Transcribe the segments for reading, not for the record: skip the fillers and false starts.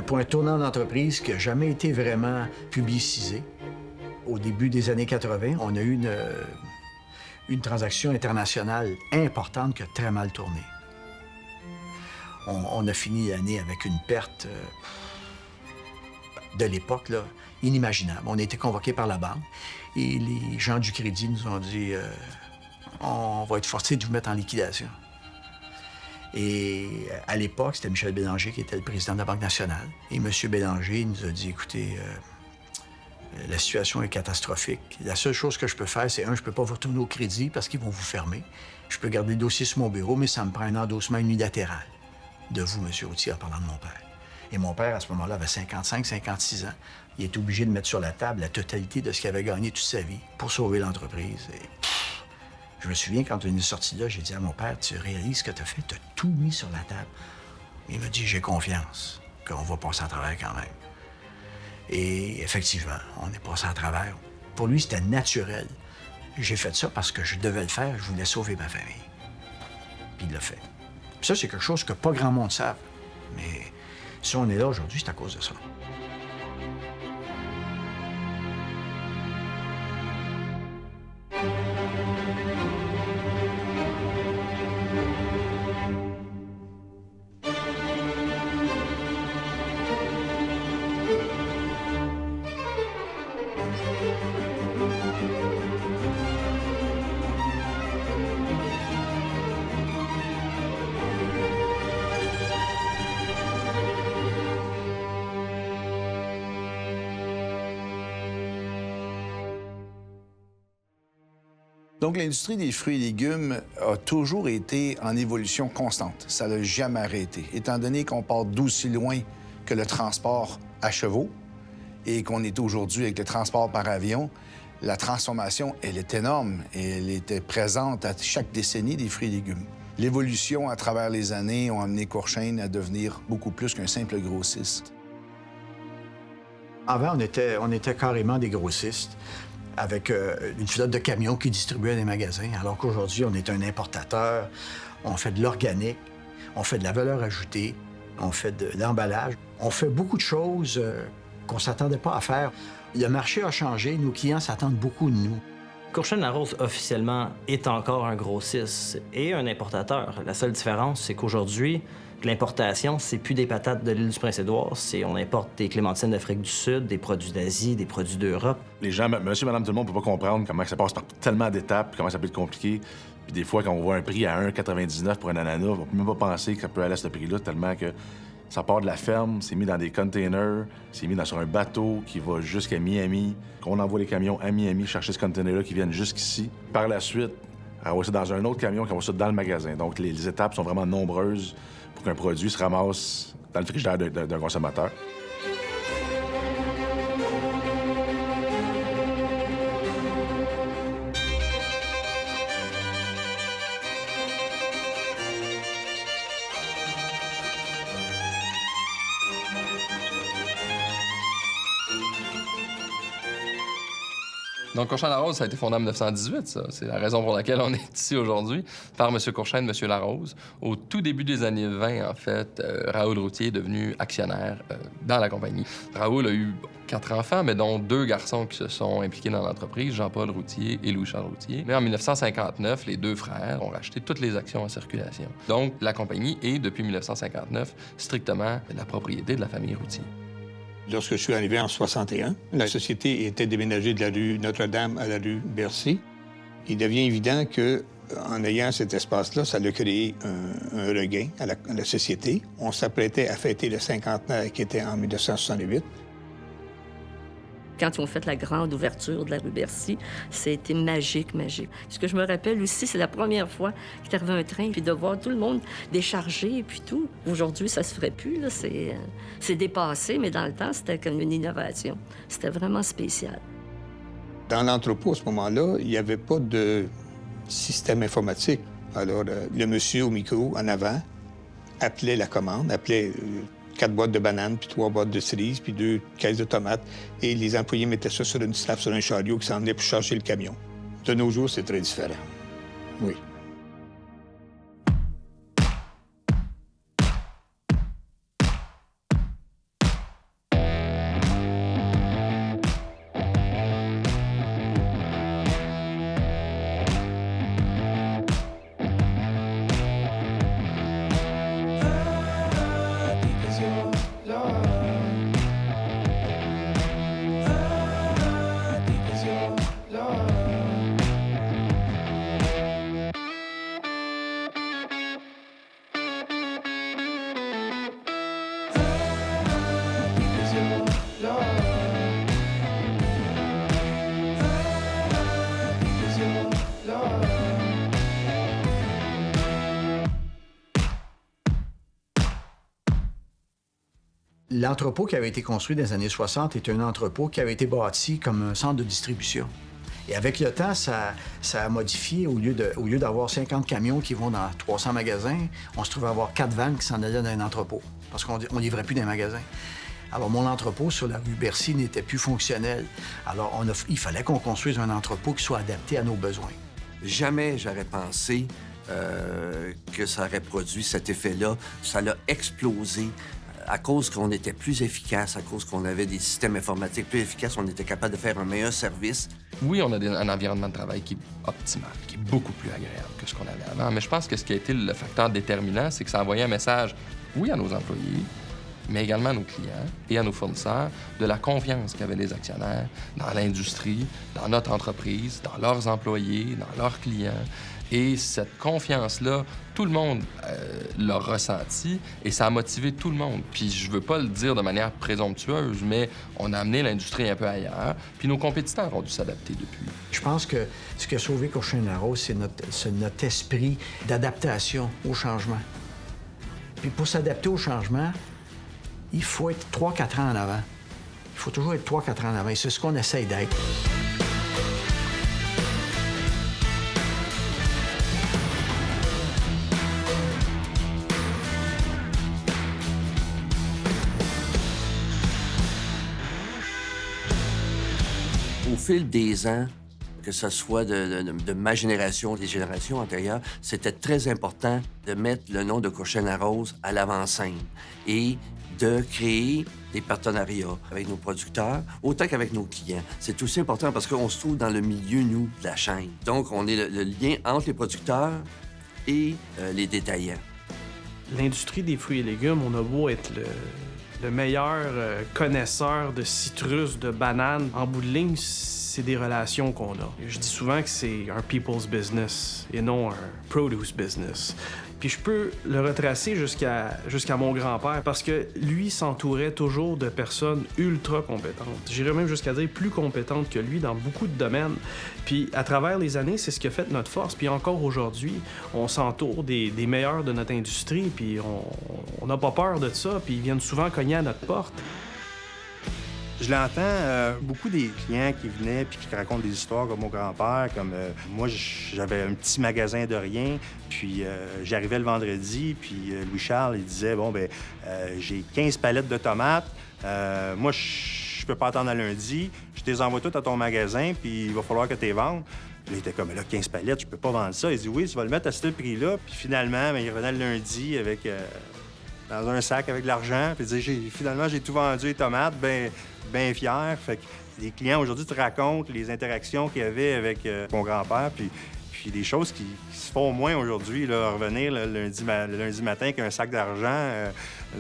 Pour un tournant d'entreprise qui n'a jamais été vraiment publicisé, au début des années 80, on a eu une transaction internationale importante qui a très mal tourné. On a fini l'année avec une perte de l'époque, là, inimaginable. On a été convoqués par la banque et les gens du crédit nous ont dit on va être forcés de vous mettre en liquidation. Et à l'époque, c'était Michel Bélanger qui était le président de la Banque nationale. Et M. Bélanger nous a dit écoutez, la situation est catastrophique. La seule chose que je peux faire, c'est je ne peux pas vous retourner au crédit parce qu'ils vont vous fermer. Je peux garder le dossier sur mon bureau, mais ça me prend un endossement unilatéral de vous, M. Routier, en parlant de mon père. Et mon père, à ce moment-là, avait 55, 56 ans. Il est obligé de mettre sur la table la totalité de ce qu'il avait gagné toute sa vie pour sauver l'entreprise. Et je me souviens, quand on est sorti là, j'ai dit à mon père, tu réalises ce que tu as fait? Tu as tout mis sur la table. Il m'a dit, j'ai confiance qu'on va passer à travers quand même. Et effectivement, on est passé à travers. Pour lui, c'était naturel. J'ai fait ça parce que je devais le faire, je voulais sauver ma famille. Puis il l'a fait. Puis ça, c'est quelque chose que pas grand monde savent. Mais si on est là aujourd'hui, c'est à cause de ça. Donc, l'industrie des fruits et légumes a toujours été en évolution constante. Ça n'a jamais arrêté. Étant donné qu'on part d'aussi loin que le transport à chevaux et qu'on est aujourd'hui avec le transport par avion, la transformation, elle est énorme et elle était présente à chaque décennie des fruits et légumes. L'évolution à travers les années a amené Courchesne à devenir beaucoup plus qu'un simple grossiste. Avant, on était carrément des grossistes, avec une flotte de camions qui distribuaient des magasins, alors qu'aujourd'hui, on est un importateur, on fait de l'organique, on fait de la valeur ajoutée, on fait de l'emballage. On fait beaucoup de choses qu'on ne s'attendait pas à faire. Le marché a changé, nos clients s'attendent beaucoup de nous. Courchesne-Larose, officiellement, est encore un grossiste et un importateur. La seule différence, c'est qu'aujourd'hui, l'importation, c'est plus des patates de l'île du Prince-Édouard, on importe des clémentines d'Afrique du Sud, des produits d'Asie, des produits d'Europe. Les gens, monsieur, madame, tout le monde ne peut pas comprendre comment ça passe par tellement d'étapes, comment ça peut être compliqué. Puis des fois, quand on voit un prix à 1,99 pour un ananas, on ne peut même pas penser que ça peut aller à ce prix-là, tellement que ça part de la ferme, c'est mis dans des containers, c'est mis sur un bateau qui va jusqu'à Miami, qu'on envoie les camions à Miami chercher ce container-là qui viennent jusqu'ici. Par la suite, on va ça dans un autre camion qui va ça dans le magasin. Donc, les étapes sont vraiment nombreuses pour qu'un produit se ramasse dans le frigidaire d'un consommateur. Donc, Courchesne-Larose, ça a été fondé en 1918, ça. C'est la raison pour laquelle on est ici aujourd'hui, par M. Courchesne, M. Larose. Au tout début des années 20, en fait, Raoul Routier est devenu actionnaire dans la compagnie. Raoul a eu 4 enfants, mais dont 2 garçons qui se sont impliqués dans l'entreprise, Jean-Paul Routier et Louis-Charles Routier. Mais en 1959, les 2 frères ont racheté toutes les actions en circulation. Donc, la compagnie est, depuis 1959, strictement la propriété de la famille Routier. Lorsque je suis arrivé en 61, la société était déménagée de la rue Notre-Dame à la rue Bercy. Il devient évident qu'en ayant cet espace-là, ça a créé un regain à la société. On s'apprêtait à fêter le cinquantenaire qui était en 1968. Quand ils ont fait la grande ouverture de la rue Bercy, c'était magique, magique. Ce que je me rappelle aussi, c'est la première fois qu'il est arrivé un train, puis de voir tout le monde décharger et puis tout. Aujourd'hui, ça se ferait plus, là. C'est dépassé, mais dans le temps, c'était comme une innovation. C'était vraiment spécial. Dans l'entrepôt, à ce moment-là, il n'y avait pas de système informatique. Alors, le monsieur au micro, en avant, appelait la commande, appelait 4 boîtes de bananes, puis 3 boîtes de cerises, puis 2 caisses de tomates. Et les employés mettaient ça sur une slab, sur un chariot qui s'en venait pour charger le camion. De nos jours, c'est très différent. Oui. L'entrepôt qui avait été construit dans les années 60 est un entrepôt qui avait été bâti comme un centre de distribution. Et avec le temps, ça a modifié. Au lieu d'avoir 50 camions qui vont dans 300 magasins, on se trouvait à avoir 4 vannes qui s'en allaient dans un entrepôt parce qu'on ne livrait plus dans les magasins. Alors, mon entrepôt sur la rue Bercy n'était plus fonctionnel. Alors, il fallait qu'on construise un entrepôt qui soit adapté à nos besoins. Jamais j'aurais pensé que ça aurait produit cet effet-là. Ça l'a explosé. À cause qu'on était plus efficace, à cause qu'on avait des systèmes informatiques plus efficaces, on était capable de faire un meilleur service. Oui, on a un environnement de travail qui est optimal, qui est beaucoup plus agréable que ce qu'on avait avant. Mais je pense que ce qui a été le facteur déterminant, c'est que ça envoyait un message, oui, à nos employés, mais également à nos clients et à nos fournisseurs, de la confiance qu'avaient les actionnaires dans l'industrie, dans notre entreprise, dans leurs employés, dans leurs clients. Et cette confiance-là, tout le monde l'a ressenti et ça a motivé tout le monde. Puis je veux pas le dire de manière présomptueuse, mais on a amené l'industrie un peu ailleurs, puis nos compétiteurs ont dû s'adapter depuis. Je pense que ce qui a sauvé Cochin-Larose, c'est notre esprit d'adaptation au changement. Puis pour s'adapter au changement, il faut être 3-4 ans en avant. Il faut toujours être 3-4 ans en avant et c'est ce qu'on essaye d'être. Au fil des ans, que ce soit de ma génération, des générations antérieures, c'était très important de mettre le nom de Cochin-Larose à l'avant-scène et de créer des partenariats avec nos producteurs, autant qu'avec nos clients. C'est aussi important parce qu'on se trouve dans le milieu, nous, de la chaîne. Donc, on est le lien entre les producteurs et les détaillants. L'industrie des fruits et légumes, on a beau être le meilleur connaisseur de citrus, de bananes. En bout de ligne, c'est des relations qu'on a. Je dis souvent que c'est un people's business et non un produce business. Puis je peux le retracer jusqu'à mon grand-père parce que lui s'entourait toujours de personnes ultra compétentes. J'irais même jusqu'à dire plus compétentes que lui dans beaucoup de domaines. Puis à travers les années, c'est ce qui a fait notre force. Puis encore aujourd'hui, on s'entoure des meilleurs de notre industrie, puis on n'a pas peur de ça, puis ils viennent souvent cogner à notre porte. Je l'entends, beaucoup des clients qui venaient puis qui racontent des histoires comme mon grand-père, comme moi, j'avais un petit magasin de rien, puis j'arrivais le vendredi, puis Louis-Charles, il disait, bon, ben j'ai 15 palettes de tomates, moi, je peux pas attendre à lundi, je te les envoie toutes à ton magasin, puis il va falloir que tu les vendes. Puis là, il était comme, là, 15 palettes, je peux pas vendre ça. Il dit, oui, tu vas le mettre à ce prix-là, puis finalement, ben, il revenait le lundi avec... dans un sac avec de l'argent, puis il disait, finalement, j'ai tout vendu, les tomates, bien fier. Fait que les clients aujourd'hui te racontent les interactions qu'il y avait avec mon grand-père, puis des choses qui se font moins aujourd'hui. Revenir le lundi matin avec un sac d'argent,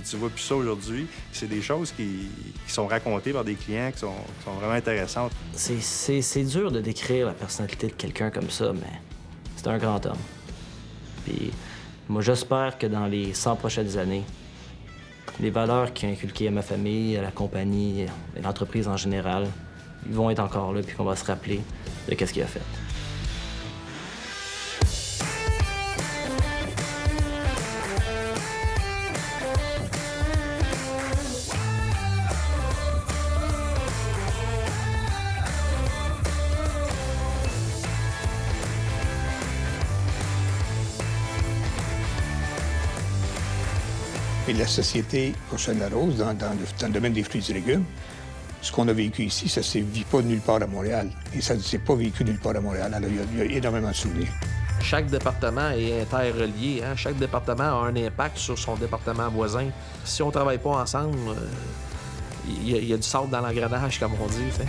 tu vois plus ça aujourd'hui. C'est des choses qui sont racontées par des clients qui sont vraiment intéressantes. C'est dur de décrire la personnalité de quelqu'un comme ça, mais c'est un grand homme. Puis moi, j'espère que dans les 100 prochaines années, les valeurs qu'il a inculquées à ma famille, à la compagnie, à l'entreprise en général, ils vont être encore là, puis qu'on va se rappeler de qu'est-ce qu'il a fait. Et la société Cochin-Larose, dans le domaine des fruits et légumes, ce qu'on a vécu ici, ça ne se vit pas nulle part à Montréal. Et ça ne s'est pas vécu nulle part à Montréal. Alors, il y a énormément de souvenirs. Chaque département est interrelié. Hein? Chaque département a un impact sur son département voisin. Si on ne travaille pas ensemble, il y a du sable dans l'engrenage, comme on dit. T'sais.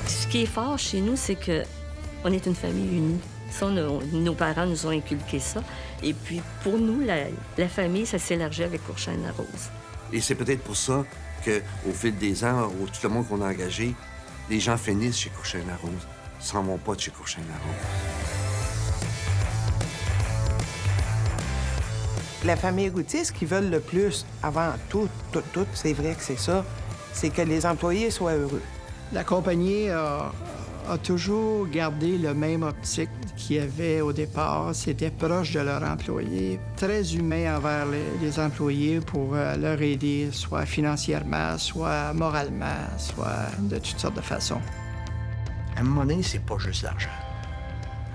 Ce qui est fort chez nous, c'est qu'on est une famille unie. Ça, nos parents nous ont inculqué ça. Et puis, pour nous, la famille, ça s'élargit avec Cochin-Larose. Et c'est peut-être pour ça qu'au fil des ans, tout le monde qu'on a engagé, les gens finissent chez Cochin-Larose, ne s'en vont pas de chez Cochin-Larose. La famille Routier, ce qu'ils veulent le plus, avant tout, c'est vrai que c'est ça, c'est que les employés soient heureux. La compagnie a a toujours gardé le même optique qu'il y avait au départ. C'était proche de leurs employés, très humain envers les employés pour leur aider, soit financièrement, soit moralement, soit de toutes sortes de façons. À un moment donné, c'est pas juste l'argent.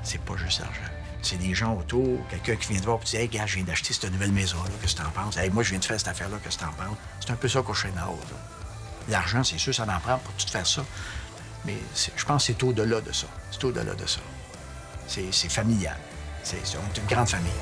C'est pas juste l'argent. C'est des gens autour, quelqu'un qui vient te voir et te dit « Hey, gars, je viens d'acheter cette nouvelle maison-là, qu'est-ce que t'en penses? Hey, moi, je viens de faire cette affaire-là, qu'est-ce que t'en penses? » C'est un peu ça Cochin-Naro. L'argent, c'est sûr, ça en prend pour tout faire ça. Mais je pense que c'est au-delà de ça. C'est au-delà de ça. C'est familial. On est une grande famille.